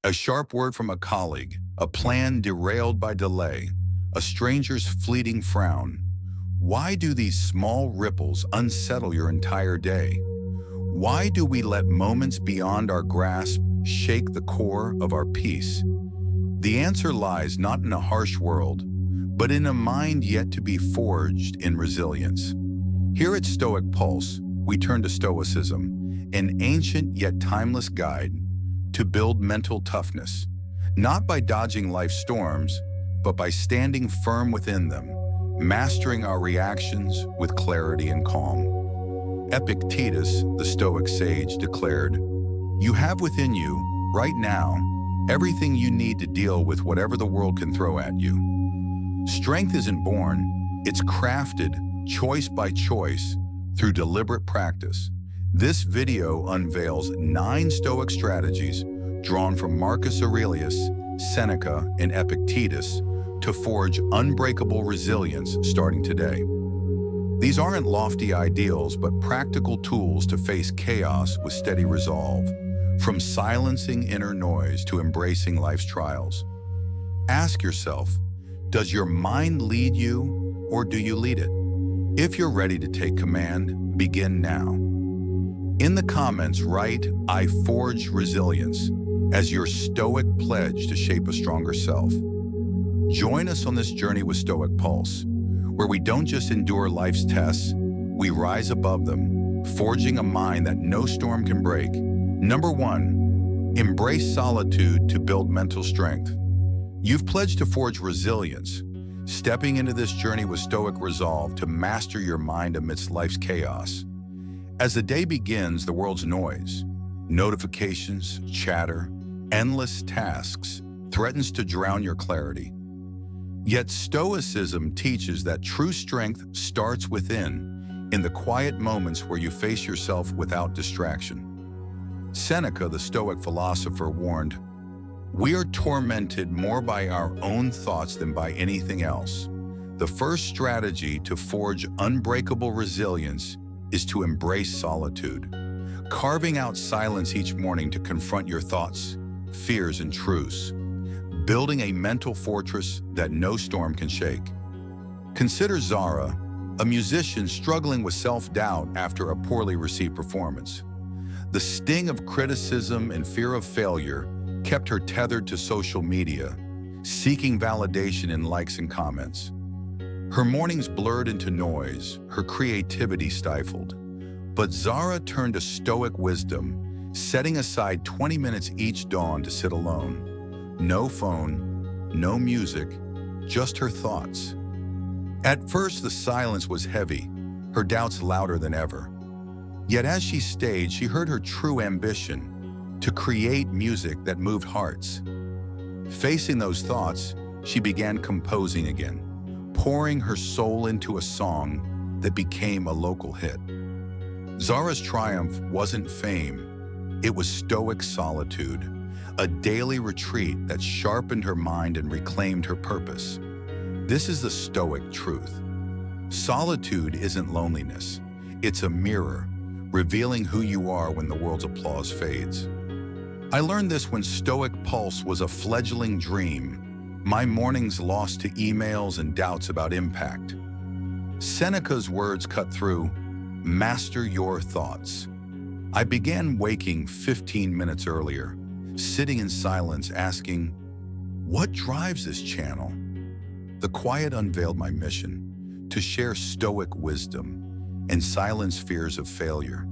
A sharp word from a colleague, a plan derailed by delay, a stranger's fleeting frown. Why do these small ripples unsettle your entire day? Why do we let moments beyond our grasp shake the core of our peace? The answer lies not in a harsh world, but in a mind yet to be forged in resilience. Here at Stoic Pulse, we turn to Stoicism, an ancient yet timeless guide to build mental toughness, not by dodging life's storms, but by standing firm within them, mastering our reactions with clarity and calm. Epictetus, the Stoic sage, declared, "You have within you, right now, everything you need to deal with whatever the world can throw at you." Strength isn't born, it's crafted, choice by choice, through deliberate practice. This video unveils 9 Stoic strategies drawn from Marcus Aurelius, Seneca, and Epictetus to forge unbreakable resilience starting today. These aren't lofty ideals, but practical tools to face chaos with steady resolve, from silencing inner noise to embracing life's trials. Ask yourself, does your mind lead you, or do you lead it? If you're ready to take command, begin now. In the comments, write, "I forge resilience," as your Stoic pledge to shape a stronger self. Join us on this journey with Stoic Pulse, where we don't just endure life's tests, we rise above them, forging a mind that no storm can break. Number 1, embrace solitude to build mental strength. You've pledged to forge resilience, stepping into this journey with Stoic resolve to master your mind amidst life's chaos. As the day begins, the world's noise, notifications, chatter, endless tasks, threatens to drown your clarity. Yet Stoicism teaches that true strength starts within, in the quiet moments where you face yourself without distraction. Seneca, the Stoic philosopher, warned, "We are tormented more by our own thoughts than by anything else." The first strategy to forge unbreakable resilience is to embrace solitude, carving out silence each morning to confront your thoughts, fears, and truths, building a mental fortress that no storm can shake. Consider Zara, a musician struggling with self-doubt after a poorly received performance. The sting of criticism and fear of failure kept her tethered to social media, seeking validation in likes and comments. Her mornings blurred into noise, her creativity stifled. But Zara turned to Stoic wisdom, setting aside 20 minutes each dawn to sit alone. No phone, no music, just her thoughts. At first, the silence was heavy, her doubts louder than ever. Yet as she stayed, she heard her true ambition, to create music that moved hearts. Facing those thoughts, she began composing again, pouring her soul into a song that became a local hit. Zara's triumph wasn't fame, it was Stoic solitude, a daily retreat that sharpened her mind and reclaimed her purpose. This is the Stoic truth. Solitude isn't loneliness, it's a mirror, revealing who you are when the world's applause fades. I learned this when Stoic Pulse was a fledgling dream, my mornings lost to emails and doubts about impact. Seneca's words cut through, "Master your thoughts." I began waking 15 minutes earlier, sitting in silence asking, what drives this channel? The quiet unveiled my mission, to share Stoic wisdom and silence fears of failure.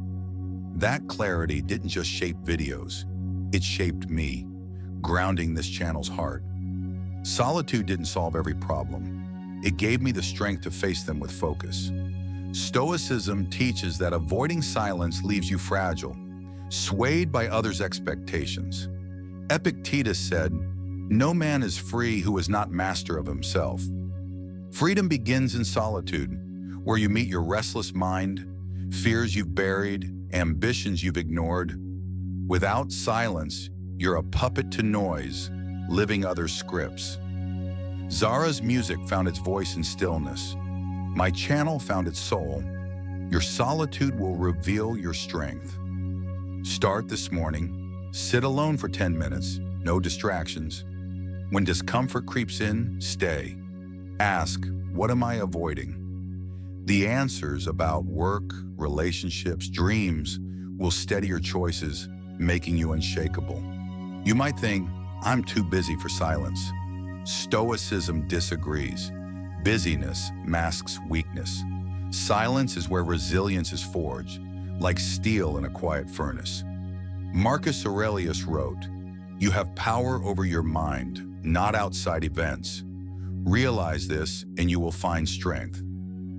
That clarity didn't just shape videos, it shaped me, grounding this channel's heart. Solitude didn't solve every problem. It gave me the strength to face them with focus. Stoicism teaches that avoiding silence leaves you fragile, swayed by others' expectations. Epictetus said, "No man is free who is not master of himself." Freedom begins in solitude, where you meet your restless mind, fears you've buried, ambitions you've ignored. Without silence, you're a puppet to noise, living others' scripts. Zara's music found its voice in stillness. My channel found its soul. Your solitude will reveal your strength. Start this morning. Sit alone for 10 minutes. no distractions. When discomfort creeps in, stay. Ask, what am I avoiding? The answers about work, relationships, dreams will steady your choices, making you unshakable. You might think, I'm too busy for silence. Stoicism disagrees. Busyness masks weakness. Silence is where resilience is forged, like steel in a quiet furnace. Marcus Aurelius wrote, "You have power over your mind, not outside events. Realize this and you will find strength."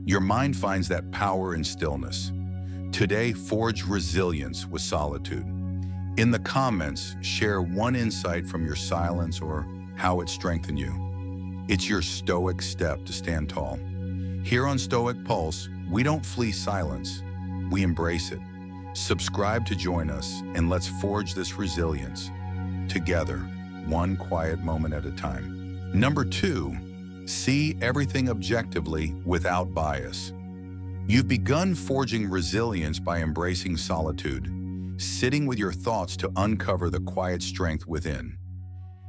Your mind finds that power in stillness. Today, forge resilience with solitude. In the comments, share one insight from your silence or how it strengthened you. It's your Stoic step to stand tall. Here on Stoic Pulse, we don't flee silence, we embrace it. Subscribe to join us and let's forge this resilience together, one quiet moment at a time. Number 2, see everything objectively without bias. You've begun forging resilience by embracing solitude, sitting with your thoughts to uncover the quiet strength within.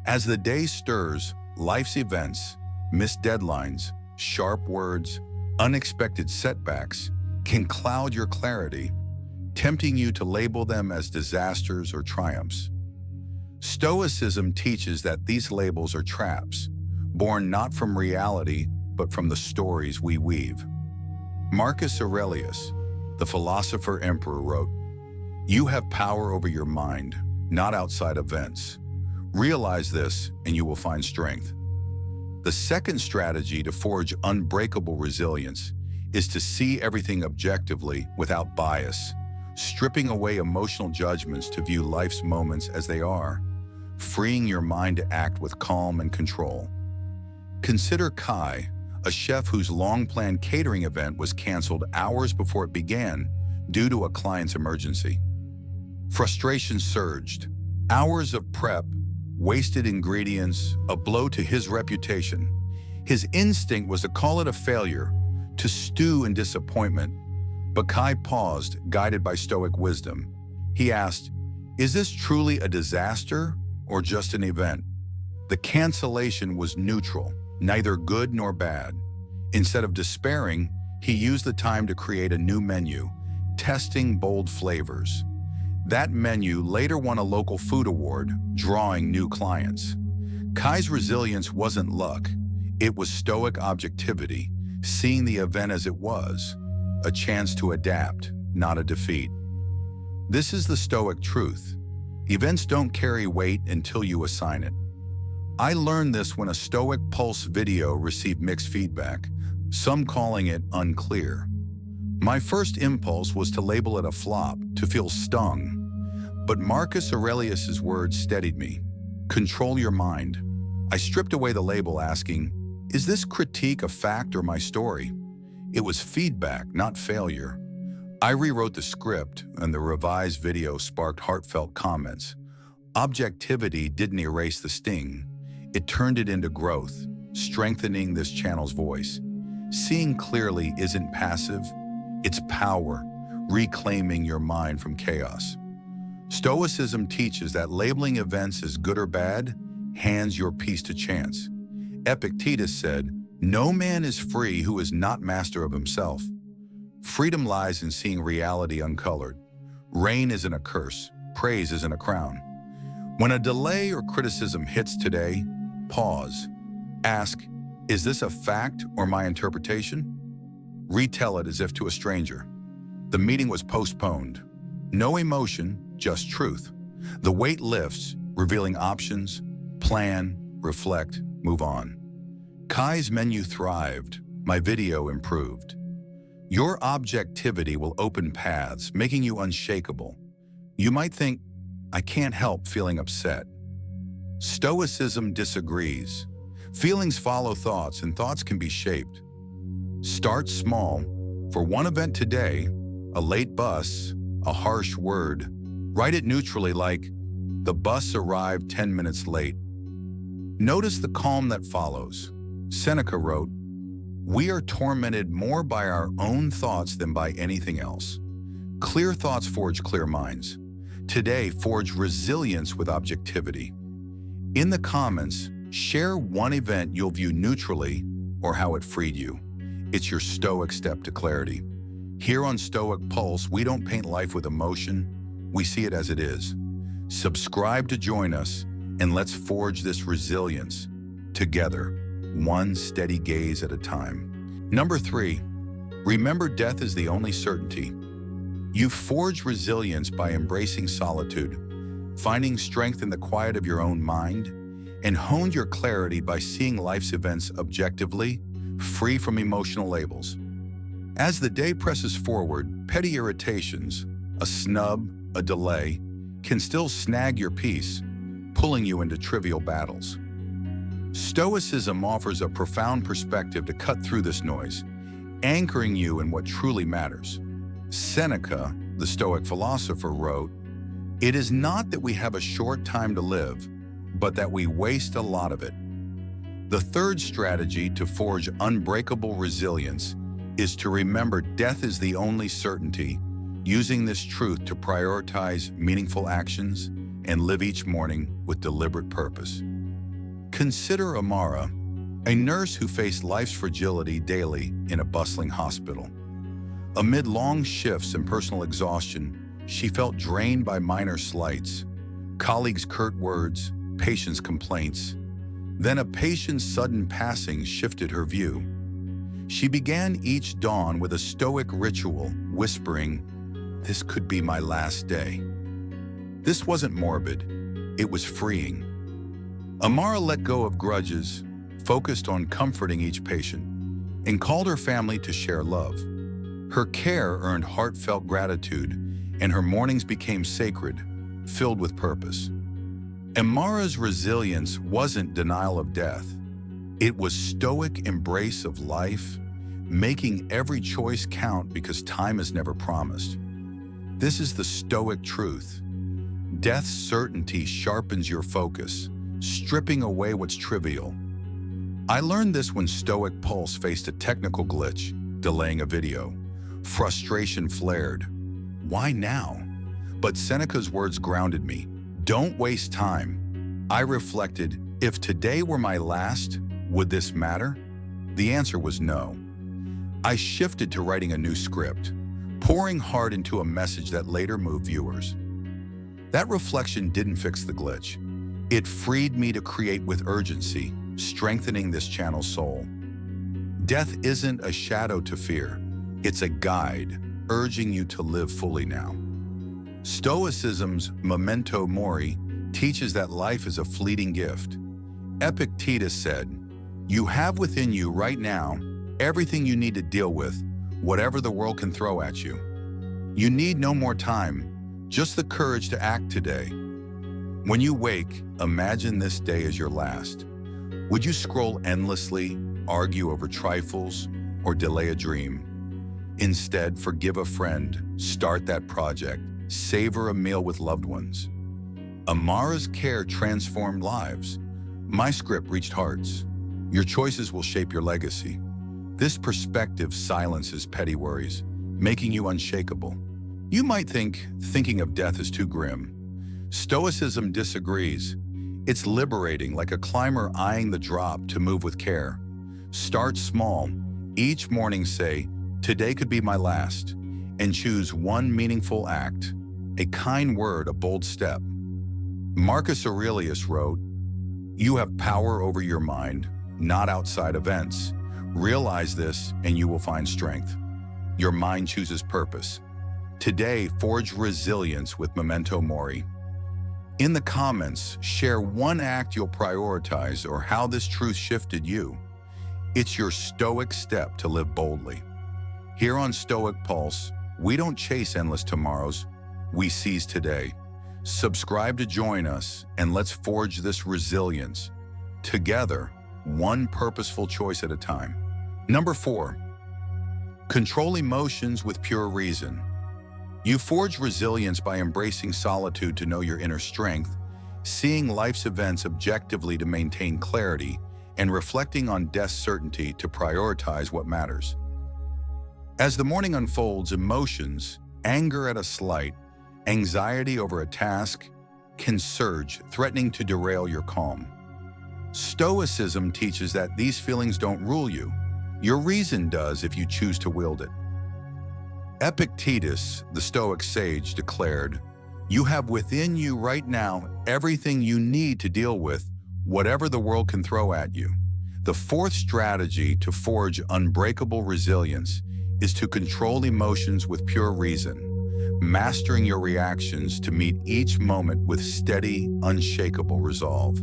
As the day stirs, life's events, missed deadlines, sharp words, unexpected setbacks can cloud your clarity, tempting you to label them as disasters or triumphs. Stoicism teaches that these labels are traps, born not from reality, but from the stories we weave. Marcus Aurelius, the philosopher-emperor, wrote, "You have power over your mind, not outside events. Realize this and you will find strength." The second strategy to forge unbreakable resilience is to see everything objectively without bias, stripping away emotional judgments to view life's moments as they are, freeing your mind to act with calm and control. Consider Kai, a chef whose long-planned catering event was canceled hours before it began due to a client's emergency. Frustration surged. Hours of prep, wasted ingredients, a blow to his reputation. His instinct was to call it a failure, to stew in disappointment. But Kai paused, guided by Stoic wisdom. He asked, "Is this truly a disaster or just an event?" The cancellation was neutral, neither good nor bad. Instead of despairing, he used the time to create a new menu, testing bold flavors. That menu later won a local food award, drawing new clients. Kai's resilience wasn't luck. It was Stoic objectivity, seeing the event as it was, a chance to adapt, not a defeat. This is the Stoic truth. Events don't carry weight until you assign it. I learned this when a Stoic Pulse video received mixed feedback, some calling it unclear. My first impulse was to label it a flop, to feel stung. But Marcus Aurelius's words steadied me. Control your mind. I stripped away the label asking, is this critique a fact or my story? It was feedback, not failure. I rewrote the script and the revised video sparked heartfelt comments. Objectivity didn't erase the sting. It turned it into growth, strengthening this channel's voice. Seeing clearly isn't passive, it's power, reclaiming your mind from chaos. Stoicism teaches that labeling events as good or bad hands your peace to chance. Epictetus said, "No man is free who is not master of himself." Freedom lies in seeing reality uncolored. Rain isn't a curse, praise isn't a crown. When a delay or criticism hits today, pause. Ask, is this a fact or my interpretation? Retell it as if to a stranger. The meeting was postponed. No emotion, just truth. The weight lifts, revealing options, plan, reflect, move on. Kai's menu thrived, my video improved. Your objectivity will open paths, making you unshakable. You might think, I can't help feeling upset. Stoicism disagrees. Feelings follow thoughts, and thoughts can be shaped. Start small. For one event today, a late bus, a harsh word, write it neutrally like, the bus arrived 10 minutes late. Notice the calm that follows. Seneca wrote, "We are tormented more by our own thoughts than by anything else." Clear thoughts forge clear minds. Today, forge resilience with objectivity. In the comments, share one event you'll view neutrally or how it freed you. It's your Stoic step to clarity. Here on Stoic Pulse, we don't paint life with emotion, we see it as it is. Subscribe to join us, and let's forge this resilience together, one steady gaze at a time. Number 3, remember death is the only certainty. You forge resilience by embracing solitude, finding strength in the quiet of your own mind, and honed your clarity by seeing life's events objectively, free from emotional labels. As the day presses forward, petty irritations, a snub, a delay, can still snag your peace, pulling you into trivial battles. Stoicism offers a profound perspective to cut through this noise, anchoring you in what truly matters. Seneca, the Stoic philosopher, wrote, "It is not that we have a short time to live, but that we waste a lot of it." The third strategy to forge unbreakable resilience is to remember death is the only certainty, using this truth to prioritize meaningful actions and live each morning with deliberate purpose. Consider Amara, a nurse who faced life's fragility daily in a bustling hospital. Amid long shifts and personal exhaustion, she felt drained by minor slights, colleagues' curt words, patients' complaints. Then a patient's sudden passing shifted her view. She began each dawn with a Stoic ritual, whispering, "This could be my last day." This wasn't morbid, it was freeing. Amara let go of grudges, focused on comforting each patient, and called her family to share love. Her care earned heartfelt gratitude, and her mornings became sacred, filled with purpose. Amara's resilience wasn't denial of death. It was Stoic embrace of life, making every choice count because time is never promised. This is the Stoic truth. Death's certainty sharpens your focus, stripping away what's trivial. I learned this when Stoic Pulse faced a technical glitch, delaying a video. Frustration flared. Why now? But Seneca's words grounded me. Don't waste time. I reflected, if today were my last, would this matter? The answer was no. I shifted to writing a new script, pouring heart into a message that later moved viewers. That reflection didn't fix the glitch. It freed me to create with urgency, strengthening this channel's soul. Death isn't a shadow to fear. It's a guide, urging you to live fully now. Stoicism's memento mori teaches that life is a fleeting gift. Epictetus said, "You have within you right now everything you need to deal with whatever the world can throw at you. You need no more time, just the courage to act today." When you wake, imagine this day as your last. Would you scroll endlessly, argue over trifles, or delay a dream? Instead, forgive a friend, start that project, savor a meal with loved ones. Amara's care transformed lives. My script reached hearts. Your choices will shape your legacy. This perspective silences petty worries, making you unshakable. You might think thinking of death is too grim. Stoicism disagrees. It's liberating, like a climber eyeing the drop to move with care. Start small. Each morning say, "Today could be my last," and choose one meaningful act, a kind word, a bold step. Marcus Aurelius wrote, "You have power over your mind, not outside events. Realize this and you will find strength." Your mind chooses purpose. Today, forge resilience with memento mori. In the comments, share one act you'll prioritize or how this truth shifted you. It's your Stoic step to live boldly. Here on Stoic Pulse, we don't chase endless tomorrows, we seize today. Subscribe to join us, and let's forge this resilience. Together, one purposeful choice at a time. Number 4, control emotions with pure reason. You forge resilience by embracing solitude to know your inner strength, seeing life's events objectively to maintain clarity, and reflecting on death's certainty to prioritize what matters. As the morning unfolds, emotions, anger at a slight, anxiety over a task, can surge, threatening to derail your calm. Stoicism teaches that these feelings don't rule you. Your reason does if you choose to wield it. Epictetus, the Stoic sage, declared, "You have within you right now everything you need to deal with whatever the world can throw at you." The fourth strategy to forge unbreakable resilience is to control emotions with pure reason, mastering your reactions to meet each moment with steady, unshakable resolve.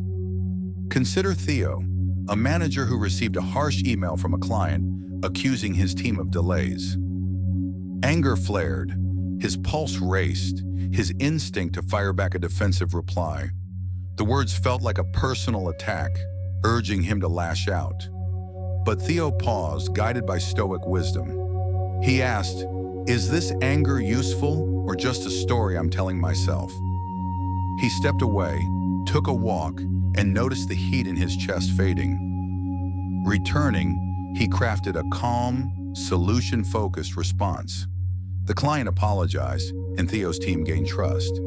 Consider Theo, a manager who received a harsh email from a client accusing his team of delays. Anger flared, his pulse raced, his instinct to fire back a defensive reply. The words felt like a personal attack, urging him to lash out. But Theo paused, guided by Stoic wisdom. He asked, "Is this anger useful or just a story I'm telling myself?" He stepped away, took a walk, and noticed the heat in his chest fading. Returning, he crafted a calm, solution-focused response. The client apologized, and Theo's team gained trust.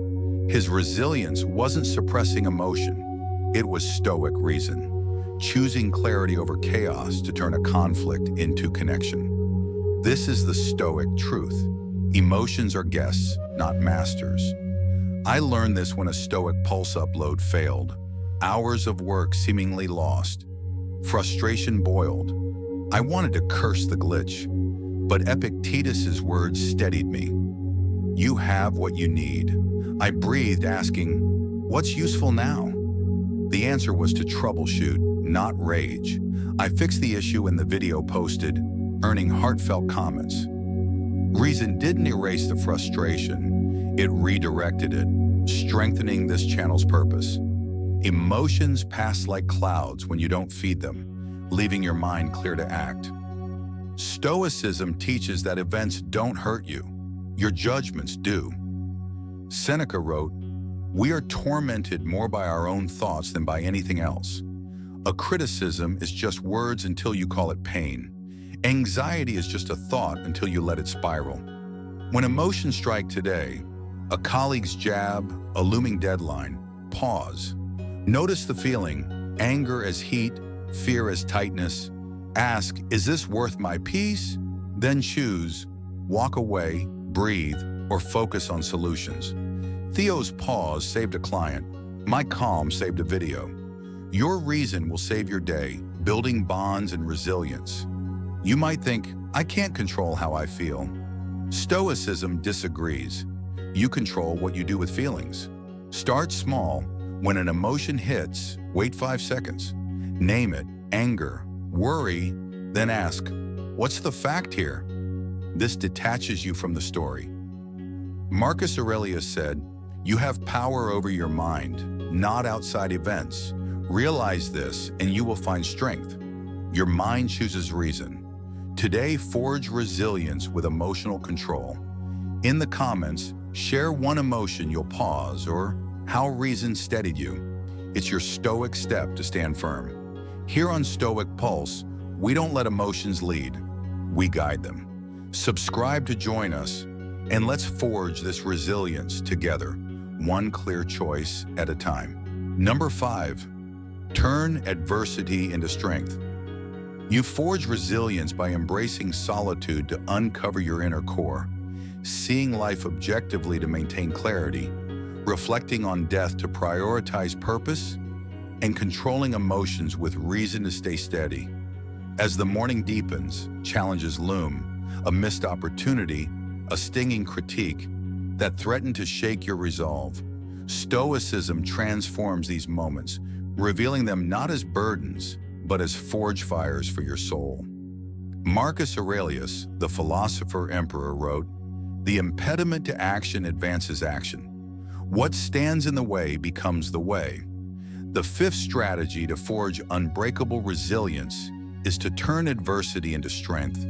His resilience wasn't suppressing emotion, it was Stoic reason, choosing clarity over chaos to turn a conflict into connection. This is the Stoic truth. Emotions are guests, not masters. I learned this when a Stoic pulse upload failed. Hours of work seemingly lost. Frustration boiled. I wanted to curse the glitch, but Epictetus's words steadied me. "You have what you need." I breathed, asking, "What's useful now?" The answer was to troubleshoot, not rage. I fixed the issue in the video posted, earning heartfelt comments. Reason didn't erase the frustration, it redirected it, strengthening this channel's purpose. Emotions pass like clouds when you don't feed them, leaving your mind clear to act. Stoicism teaches that events don't hurt you, your judgments do. Seneca wrote, "We are tormented more by our own thoughts than by anything else." A criticism is just words until you call it pain. Anxiety is just a thought until you let it spiral. When emotions strike today, a colleague's jab, a looming deadline, pause. Notice the feeling, anger as heat, fear as tightness. Ask, "Is this worth my peace?" Then choose, walk away, breathe, or focus on solutions. Theo's pause saved a client. My calm saved a video. Your reason will save your day, building bonds and resilience. You might think, "I can't control how I feel." Stoicism disagrees. You control what you do with feelings. Start small. When an emotion hits, wait 5 seconds. Name it, anger, worry, then ask, "What's the fact here?" This detaches you from the story. Marcus Aurelius said, "You have power over your mind, not outside events. Realize this and you will find strength." Your mind chooses reason. Today, forge resilience with emotional control. In the comments, share one emotion you'll pause or how reason steadied you. It's your Stoic step to stand firm. Here on Stoic Pulse, we don't let emotions lead, we guide them. Subscribe to join us, and let's forge this resilience together, one clear choice at a time. Number 5, turn adversity into strength. You forge resilience by embracing solitude to uncover your inner core, seeing life objectively to maintain clarity, reflecting on death to prioritize purpose, and controlling emotions with reason to stay steady. As the morning deepens, challenges loom, a missed opportunity, a stinging critique that threaten to shake your resolve. Stoicism transforms these moments, revealing them not as burdens, but as forge fires for your soul. Marcus Aurelius, the philosopher emperor, wrote, "The impediment to action advances action. What stands in the way becomes the way." The fifth strategy to forge unbreakable resilience is to turn adversity into strength,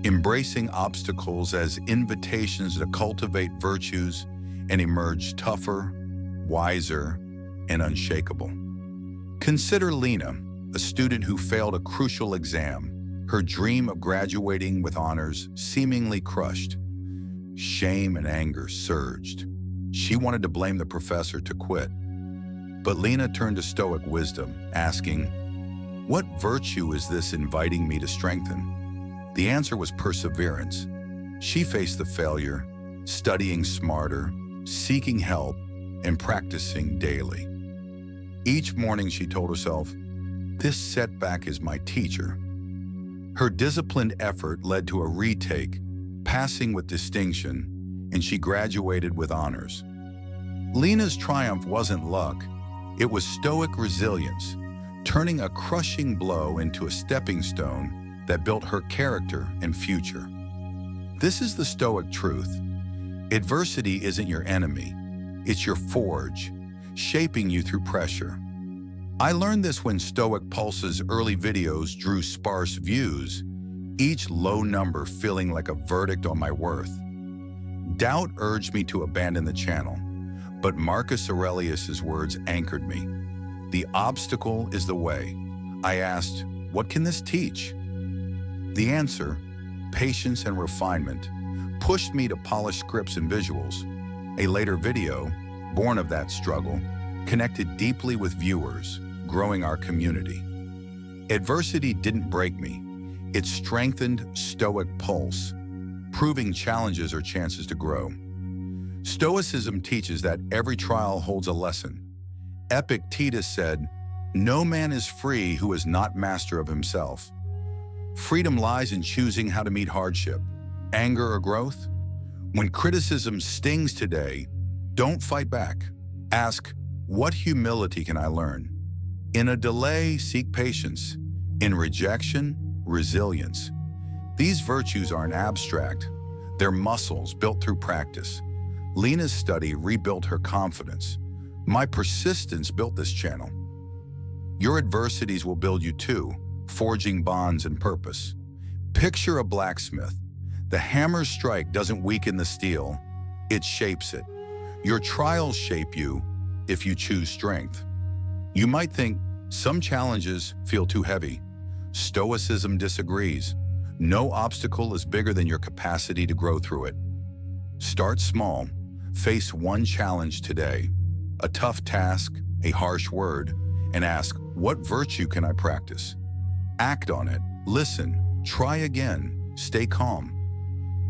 embracing obstacles as invitations to cultivate virtues and emerge tougher, wiser, and unshakable. Consider Lena, a student who failed a crucial exam, her dream of graduating with honors seemingly crushed. Shame and anger surged. She wanted to blame the professor to quit, But Lena turned to Stoic wisdom, asking, "What virtue is this inviting me to strengthen?" The answer was perseverance. She faced the failure, studying smarter, seeking help, and practicing daily. Each morning she told herself, "This setback is my teacher." Her disciplined effort led to a retake, passing with distinction, and she graduated with honors. Lena's triumph wasn't luck, it was Stoic resilience, turning a crushing blow into a stepping stone that built her character and future. This is the Stoic truth. Adversity isn't your enemy, it's your forge, shaping you through pressure. I learned this when Stoic Pulse's early videos drew sparse views, each low number feeling like a verdict on my worth. Doubt urged me to abandon the channel, but Marcus Aurelius's words anchored me. The obstacle is the way. I asked, what can this teach? The answer, patience and refinement, pushed me to polish scripts and visuals. A later video, born of that struggle, connected deeply with viewers, growing our community. Adversity didn't break me. It strengthened Stoic Pulse, proving challenges are chances to grow. Stoicism teaches that every trial holds a lesson. Epictetus said, "No man is free who is not master of himself." Freedom lies in choosing how to meet hardship, anger or growth. When criticism stings today, don't fight back. Ask, what humility can I learn? In a delay, seek patience. In rejection, resilience. These virtues aren't abstract. They're muscles built through practice. Lena's study rebuilt her confidence. My persistence built this channel. Your adversities will build you too, forging bonds and purpose. Picture a blacksmith. The hammer's strike doesn't weaken the steel, it shapes it. Your trials shape you if you choose strength. You might think, some challenges feel too heavy. Stoicism disagrees. No obstacle is bigger than your capacity to grow through it. Start small. Face one challenge today. A tough task, a harsh word, and ask, what virtue can I practice? Act on it. Listen. Try again. Stay calm.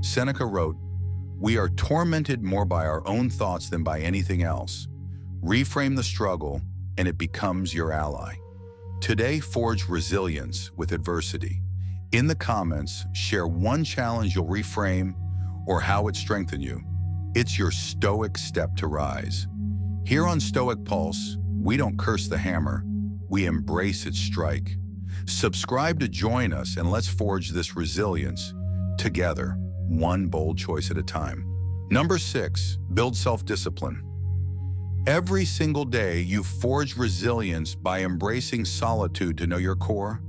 Seneca wrote, "We are tormented more by our own thoughts than by anything else. Reframe the struggle, and it becomes your ally." Today, forge resilience with adversity. In the comments, share one challenge you'll reframe or how it strengthened you. It's your Stoic step to rise. Here on Stoic Pulse, we don't curse the hammer, we embrace its strike. Subscribe to join us and let's forge this resilience together, one bold choice at a time. Number 6, build self-discipline. Every single day, you forge resilience by embracing solitude to know your core,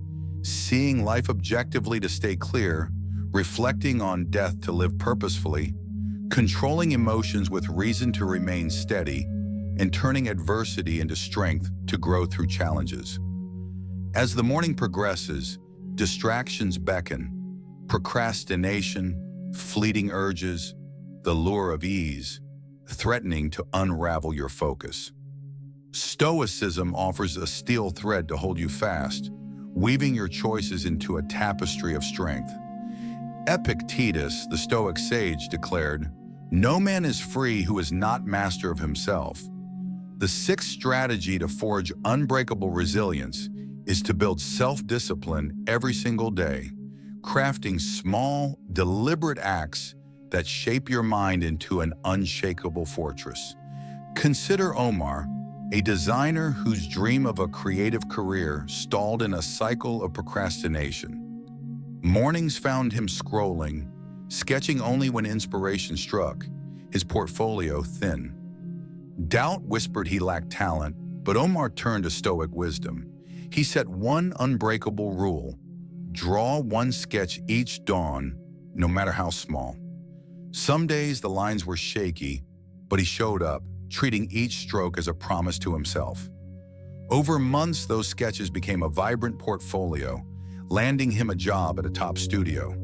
seeing life objectively to stay clear, reflecting on death to live purposefully, controlling emotions with reason to remain steady, and turning adversity into strength to grow through challenges. As the morning progresses, distractions beckon, procrastination, fleeting urges, the lure of ease, threatening to unravel your focus. Stoicism offers a steel thread to hold you fast, weaving your choices into a tapestry of strength. Epictetus, the Stoic sage, declared, "No man is free who is not master of himself." The sixth strategy to forge unbreakable resilience is to build self-discipline every single day, crafting small, deliberate acts that shape your mind into an unshakable fortress. Consider Omar, a designer whose dream of a creative career stalled in a cycle of procrastination. Mornings found him scrolling, sketching only when inspiration struck, his portfolio thin. Doubt whispered he lacked talent, but Omar turned to Stoic wisdom. He set one unbreakable rule: draw one sketch each dawn, no matter how small. Some days the lines were shaky, but he showed up, treating each stroke as a promise to himself. Over months, those sketches became a vibrant portfolio, landing him a job at a top studio.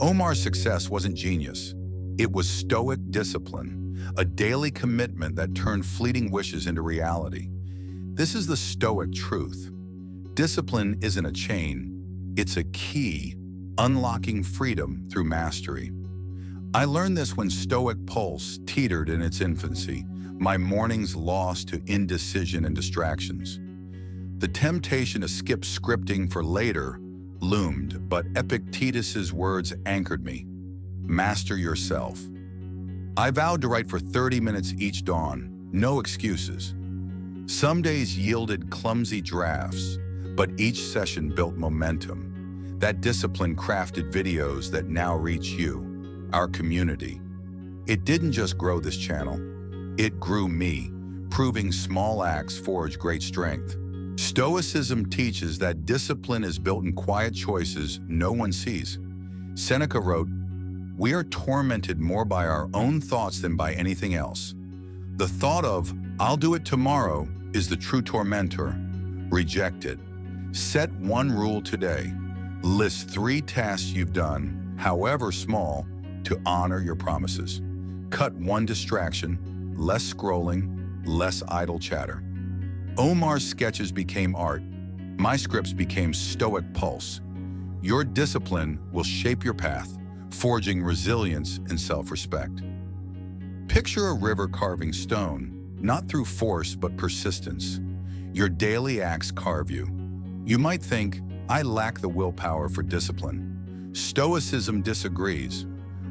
Omar's success wasn't genius. It was Stoic discipline, a daily commitment that turned fleeting wishes into reality. This is the Stoic truth. Discipline isn't a chain, it's a key, unlocking freedom through mastery. I learned this when Stoic Pulse teetered in its infancy, my mornings lost to indecision and distractions. The temptation to skip scripting for later loomed, but Epictetus's words anchored me. Master yourself. I vowed to write for 30 minutes each dawn, no excuses. Some days yielded clumsy drafts, but each session built momentum. That discipline crafted videos that now reach you, our community. It didn't just grow this channel, it grew me, proving small acts forge great strength. Stoicism teaches that discipline is built in quiet choices no one sees. Seneca wrote, "We are tormented more by our own thoughts than by anything else." The thought of, "I'll do it tomorrow," is the true tormentor. Reject it. Set one rule today. List 3 tasks you've done, however small, to honor your promises. Cut 1 distraction, less scrolling, less idle chatter. Omar's sketches became art. My scripts became Stoic Pulse. Your discipline will shape your path, forging resilience and self-respect. Picture a river carving stone, not through force but persistence. Your daily acts carve you. You might think, I lack the willpower for discipline. Stoicism disagrees.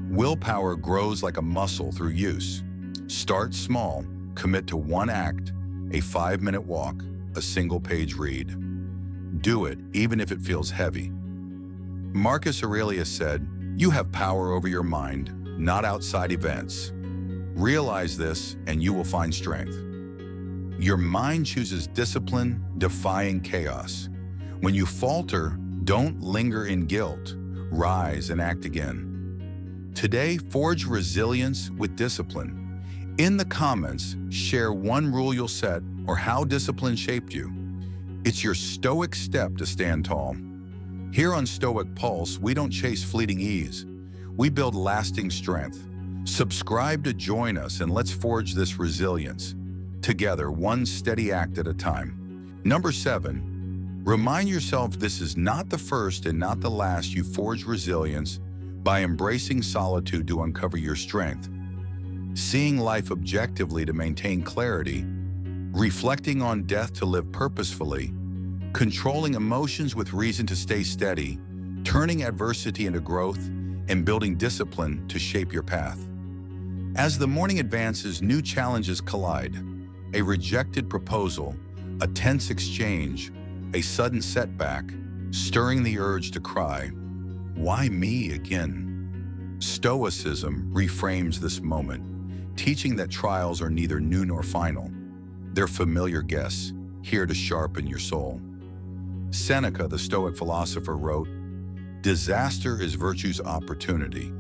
Willpower grows like a muscle through use. Start small, commit to 1 act, a 5-minute walk, a single-page read. Do it, even if it feels heavy. Marcus Aurelius said, "You have power over your mind, not outside events. Realize this, and you will find strength." Your mind chooses discipline, defying chaos. When you falter, don't linger in guilt. Rise and act again. Today, forge resilience with discipline. In the comments, share 1 rule you'll set or how discipline shaped you. It's your Stoic step to stand tall. Here on Stoic Pulse, we don't chase fleeting ease. We build lasting strength. Subscribe to join us and let's forge this resilience. Together, 1 steady act at a time. Number 7, remind yourself this is not the first and not the last. You forge resilience by embracing solitude to uncover your strength, seeing life objectively to maintain clarity, reflecting on death to live purposefully, controlling emotions with reason to stay steady, turning adversity into growth, and building discipline to shape your path. As the morning advances, new challenges collide. A rejected proposal, a tense exchange, a sudden setback, stirring the urge to cry, "Why me again?" Stoicism reframes this moment, teaching that trials are neither new nor final. They're familiar guests, here to sharpen your soul. Seneca, the Stoic philosopher, wrote, "Disaster is virtue's opportunity."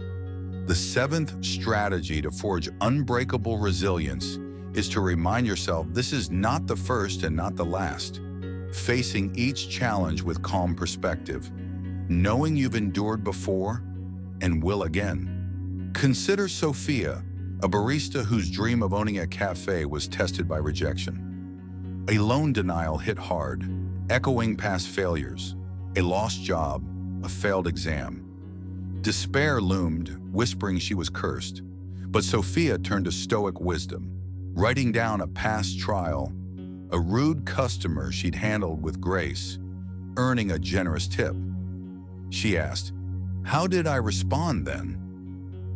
The 7th strategy to forge unbreakable resilience is to remind yourself this is not the first and not the last. Facing each challenge with calm perspective, knowing you've endured before and will again. Consider Sophia, a barista whose dream of owning a cafe was tested by rejection. A loan denial hit hard, echoing past failures, a lost job, a failed exam. Despair loomed, whispering she was cursed. But Sophia turned to Stoic wisdom, writing down a past trial, a rude customer she'd handled with grace, earning a generous tip. She asked, "How did I respond then?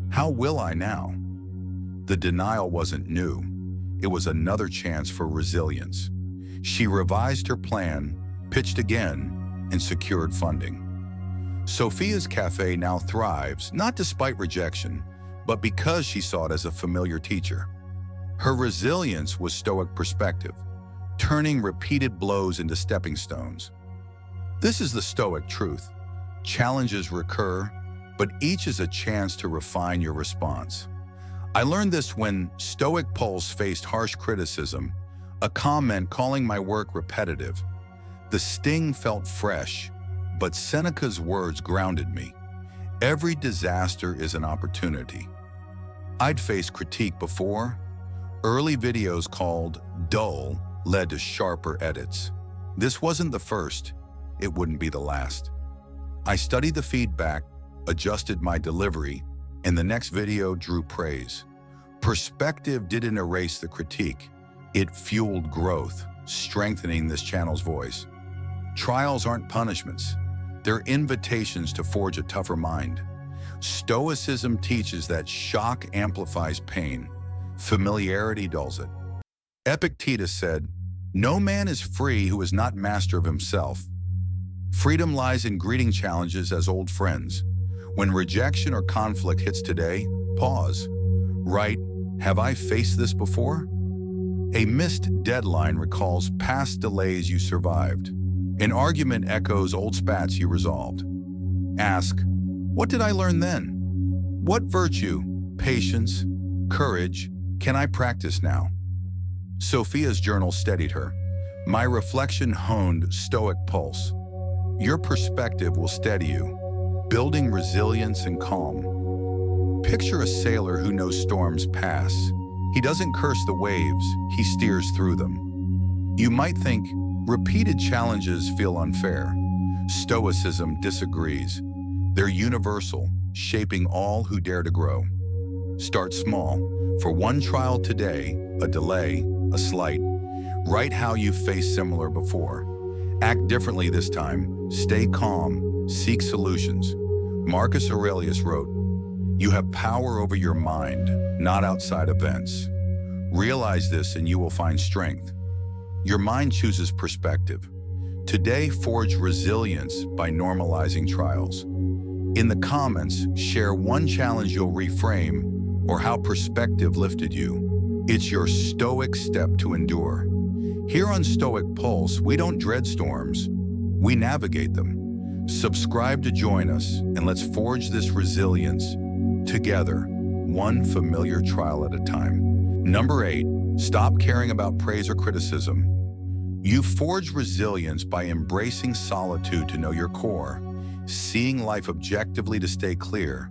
How will I now?" The denial wasn't new. It was another chance for resilience. She revised her plan, pitched again, and secured funding. Sophia's cafe now thrives, not despite rejection, but because she saw it as a familiar teacher. Her resilience was Stoic perspective, turning repeated blows into stepping stones. This is the Stoic truth. Challenges recur, but each is a chance to refine your response. I learned this when Stoic Pulse faced harsh criticism, a comment calling my work repetitive. The sting felt fresh, but Seneca's words grounded me. Every disaster is an opportunity. I'd faced critique before. Early videos called dull led to sharper edits. This wasn't the first, it wouldn't be the last. I studied the feedback, adjusted my delivery, and the next video drew praise. Perspective didn't erase the critique, it fueled growth, strengthening this channel's voice. Trials aren't punishments, they're invitations to forge a tougher mind. Stoicism teaches that shock amplifies pain, familiarity dulls it. Epictetus said, "No man is free who is not master of himself." Freedom lies in greeting challenges as old friends. When rejection or conflict hits today, pause. Write, "Have I faced this before?" A missed deadline recalls past delays you survived. An argument echoes old spats you resolved. Ask, what did I learn then? What virtue, patience, courage can I practice now? Sophia's journal steadied her. My reflection honed Stoic pulse. Your perspective will steady you, building resilience and calm. Picture a sailor who knows storms pass. He doesn't curse the waves, he steers through them. You might think, repeated challenges feel unfair. Stoicism disagrees. They're universal, shaping all who dare to grow. Start small. For one trial today, a delay, a slight. Write how you faced similar before. Act differently this time. Stay calm. Seek solutions. Marcus Aurelius wrote, "You have power over your mind, not outside events." Realize this and you will find strength. Your mind chooses perspective. Today, forge resilience by normalizing trials. In the comments, share one challenge you'll reframe or how perspective lifted you. It's your Stoic step to endure. Here on Stoic Pulse, we don't dread storms, we navigate them. Subscribe to join us, and let's forge this resilience together, one familiar trial at a time. Number 8, stop caring about praise or criticism. You forge resilience by embracing solitude to know your core, seeing life objectively to stay clear,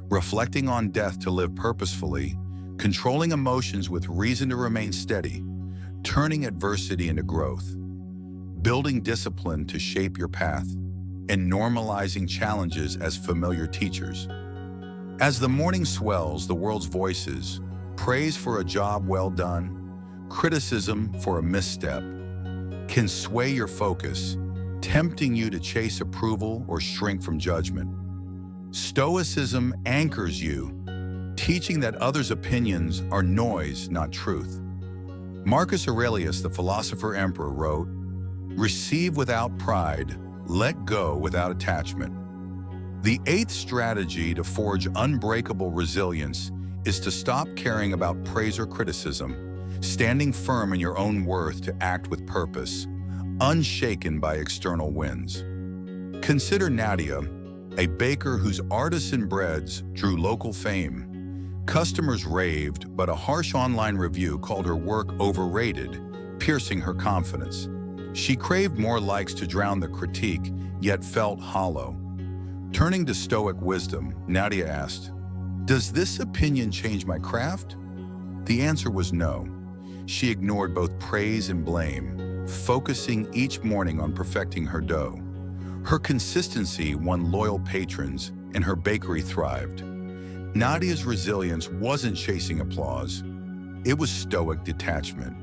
reflecting on death to live purposefully, controlling emotions with reason to remain steady, turning adversity into growth, building discipline to shape your path, and normalizing challenges as familiar teachers. As the morning swells the world's voices, praise for a job well done, criticism for a misstep, can sway your focus, tempting you to chase approval or shrink from judgment. Stoicism anchors you, teaching that others' opinions are noise, not truth. Marcus Aurelius, the philosopher-emperor, wrote, "Receive without pride, let go without attachment." The 8th strategy to forge unbreakable resilience is to stop caring about praise or criticism, standing firm in your own worth to act with purpose, unshaken by external winds. Consider Nadia, a baker whose artisan breads drew local fame. Customers raved, but a harsh online review called her work overrated, piercing her confidence. She craved more likes to drown the critique, yet felt hollow. Turning to Stoic wisdom, Nadia asked, "Does this opinion change my craft?" The answer was no. She ignored both praise and blame, focusing each morning on perfecting her dough. Her consistency won loyal patrons, and her bakery thrived. Nadia's resilience wasn't chasing applause. It was Stoic detachment.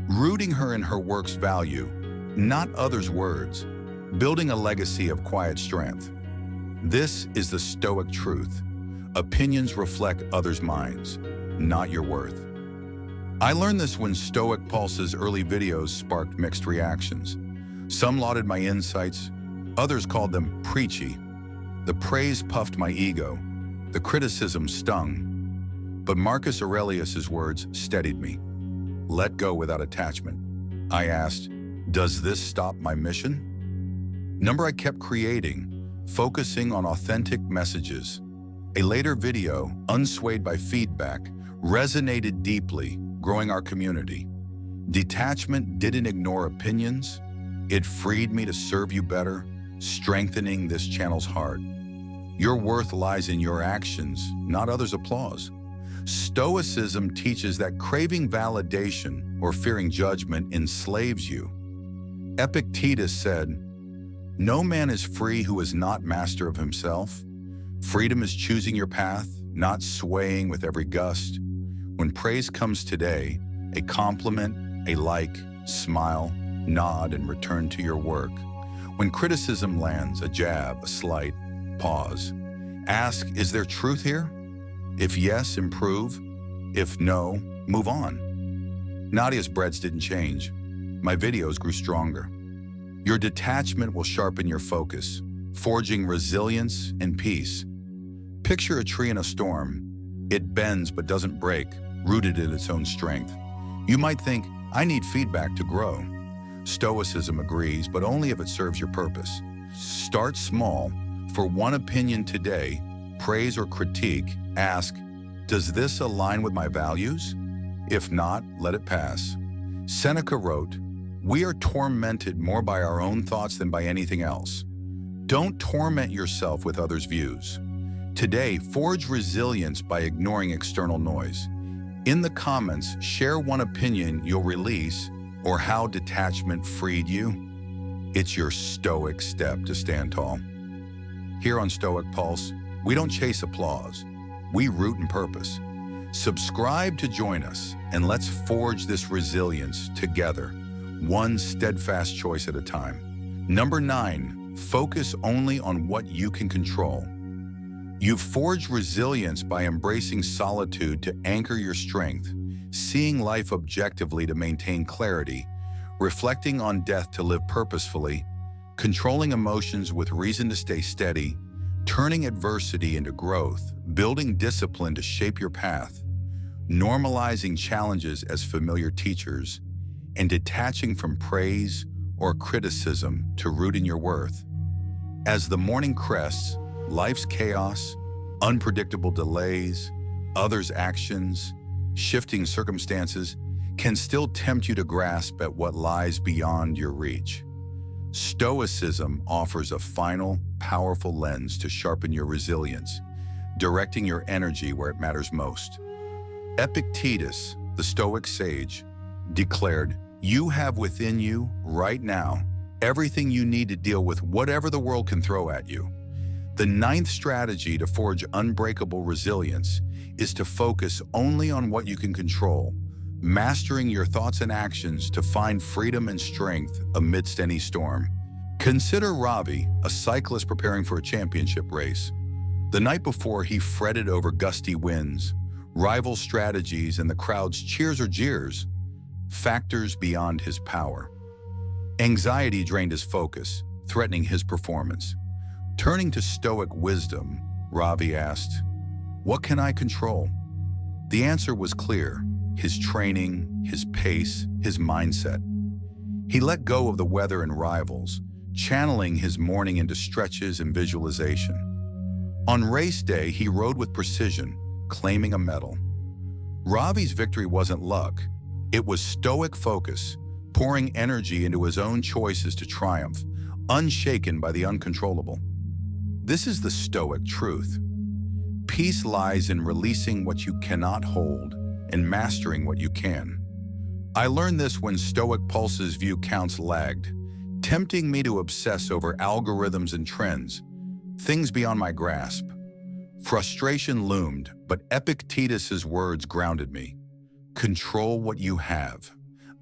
Rooting her in her work's value, not others' words, building a legacy of quiet strength. This is the Stoic truth. Opinions reflect others' minds, not your worth. I learned this when Stoic Pulse's early videos sparked mixed reactions. Some lauded my insights, others called them preachy. The praise puffed my ego, the criticism stung. But Marcus Aurelius's words steadied me. Let go without attachment. I asked, does this stop my mission? Number, I kept creating, focusing on authentic messages. A later video, unswayed by feedback, resonated deeply, growing our community. Detachment didn't ignore opinions. It freed me to serve you better, strengthening this channel's heart. Your worth lies in your actions, not others' applause. Stoicism teaches that craving validation or fearing judgment enslaves you. Epictetus said, "No man is free who is not master of himself. Freedom is choosing your path, not swaying with every gust. When praise comes today, a compliment, a like, smile, nod, and return to your work. When criticism lands, a jab, a slight, pause. Ask, is there truth here? If yes, improve. If no, move on." Nadia's breads didn't change. My videos grew stronger. Your detachment will sharpen your focus, forging resilience and peace. Picture a tree in a storm. It bends but doesn't break, rooted in its own strength. You might think, I need feedback to grow. Stoicism agrees, but only if it serves your purpose. Start small. For one opinion today, praise or critique, ask, does this align with my values? If not, let it pass. Seneca wrote, "We are tormented more by our own thoughts than by anything else." Don't torment yourself with others' views. Today, forge resilience by ignoring external noise. In the comments, share one opinion you'll release or how detachment freed you. It's your Stoic step to stand tall. Here on Stoic Pulse, we don't chase applause. We root in purpose. Subscribe to join us, and let's forge this resilience together, one steadfast choice at a time. Number 9, focus only on what you can control. You forge resilience by embracing solitude to anchor your strength, seeing life objectively to maintain clarity, reflecting on death to live purposefully, controlling emotions with reason to stay steady, turning adversity into growth, building discipline to shape your path, normalizing challenges as familiar teachers, and detaching from praise or criticism to root in your worth. As the morning crests, life's chaos, unpredictable delays, others' actions, shifting circumstances can still tempt you to grasp at what lies beyond your reach. Stoicism offers a final, powerful lens to sharpen your resilience, directing your energy where it matters most. Epictetus, the Stoic sage, declared, "You have within you, right now, everything you need to deal with whatever the world can throw at you." The 9th strategy to forge unbreakable resilience is to focus only on what you can control, mastering your thoughts and actions to find freedom and strength amidst any storm. Consider Ravi, a cyclist preparing for a championship race. The night before, he fretted over gusty winds, rival strategies, and the crowd's cheers or jeers, factors beyond his power. Anxiety drained his focus, threatening his performance. Turning to Stoic wisdom, Ravi asked, "What can I control?" The answer was clear: his training, his pace, his mindset. He let go of the weather and rivals, channeling his morning into stretches and visualization. On race day, he rode with precision, claiming a medal. Ravi's victory wasn't luck. It was Stoic focus, pouring energy into his own choices to triumph, unshaken by the uncontrollable. This is the Stoic truth. Peace lies in releasing what you cannot hold and mastering what you can. I learned this when Stoic Pulse's view counts lagged, tempting me to obsess over algorithms and trends, things beyond my grasp. Frustration loomed, but Epictetus's words grounded me. Control what you have.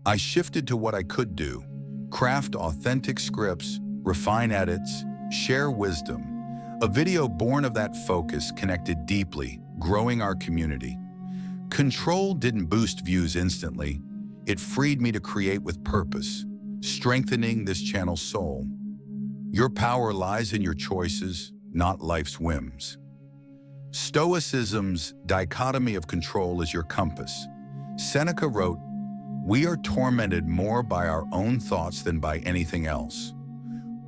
I shifted to what I could do: craft authentic scripts, refine edits, share wisdom. A video born of that focus connected deeply, growing our community. Control didn't boost views instantly. It freed me to create with purpose, strengthening this channel's soul. Your power lies in your choices, not life's whims. Stoicism's dichotomy of control is your compass. Seneca wrote, "We are tormented more by our own thoughts than by anything else."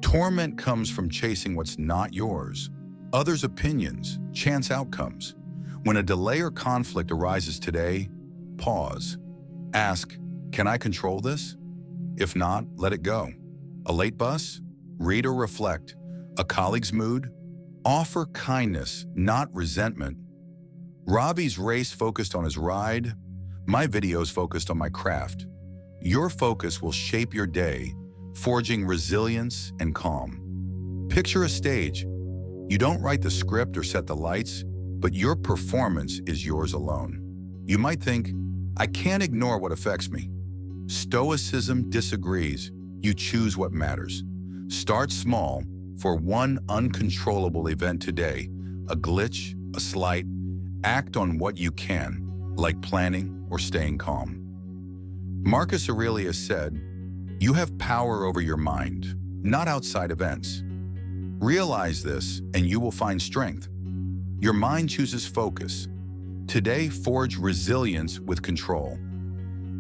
Torment comes from chasing what's not yours, others' opinions, chance outcomes. When a delay or conflict arises today, pause. Ask, can I control this? If not, let it go. A late bus? Read or reflect. A colleague's mood? Offer kindness, not resentment. Robbie's race focused on his ride. My videos focused on my craft. Your focus will shape your day, forging resilience and calm. Picture a stage. You don't write the script or set the lights, but your performance is yours alone. You might think, I can't ignore what affects me. Stoicism disagrees. You choose what matters. Start small. For one uncontrollable event today, a glitch, a slight, act on what you can, like planning or staying calm. Marcus Aurelius said, you have power over your mind, not outside events. Realize this and you will find strength. Your mind chooses focus. Today, forge resilience with control.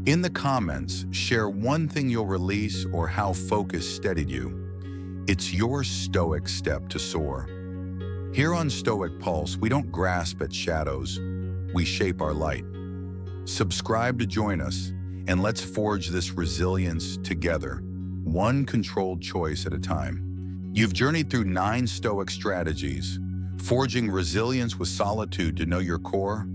In the comments, share one thing you'll release or how focus steadied you. It's your Stoic step to soar. Here on Stoic Pulse, we don't grasp at shadows, we shape our light. Subscribe to join us, and let's forge this resilience together, one controlled choice at a time. You've journeyed through 9 Stoic strategies, forging resilience with solitude to know your core,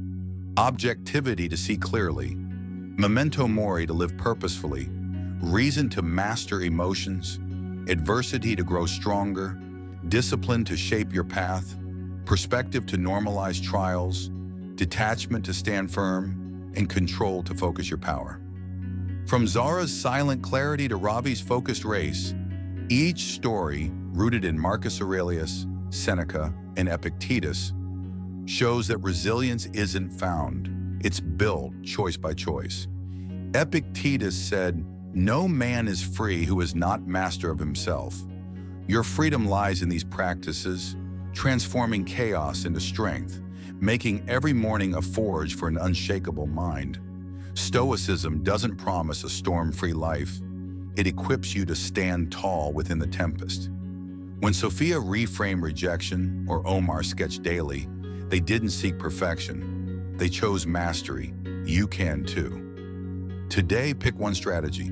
objectivity to see clearly, memento mori to live purposefully, reason to master emotions, adversity to grow stronger, discipline to shape your path, perspective to normalize trials, detachment to stand firm, and control to focus your power. From Zara's silent clarity to Robbie's focused race, each story, rooted in Marcus Aurelius, Seneca, and Epictetus, shows that resilience isn't found, it's built choice by choice. Epictetus said, no man is free who is not master of himself. Your freedom lies in these practices, transforming chaos into strength, making every morning a forge for an unshakable mind. Stoicism doesn't promise a storm-free life. It equips you to stand tall within the tempest. When Sophia reframed rejection or Omar sketched daily, they didn't seek perfection. They chose mastery. You can too. Today, pick one strategy.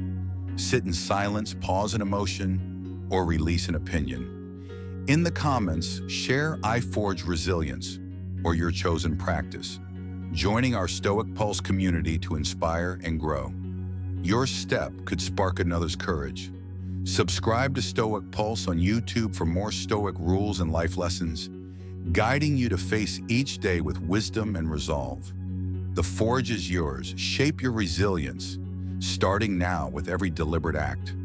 Sit in silence, pause an emotion, or release an opinion. In the comments, share I Forge Resilience or your chosen practice, joining our Stoic Pulse community to inspire and grow. Your step could spark another's courage. Subscribe to Stoic Pulse on YouTube for more Stoic rules and life lessons, guiding you to face each day with wisdom and resolve. The forge is yours. Shape your resilience, starting now with every deliberate act.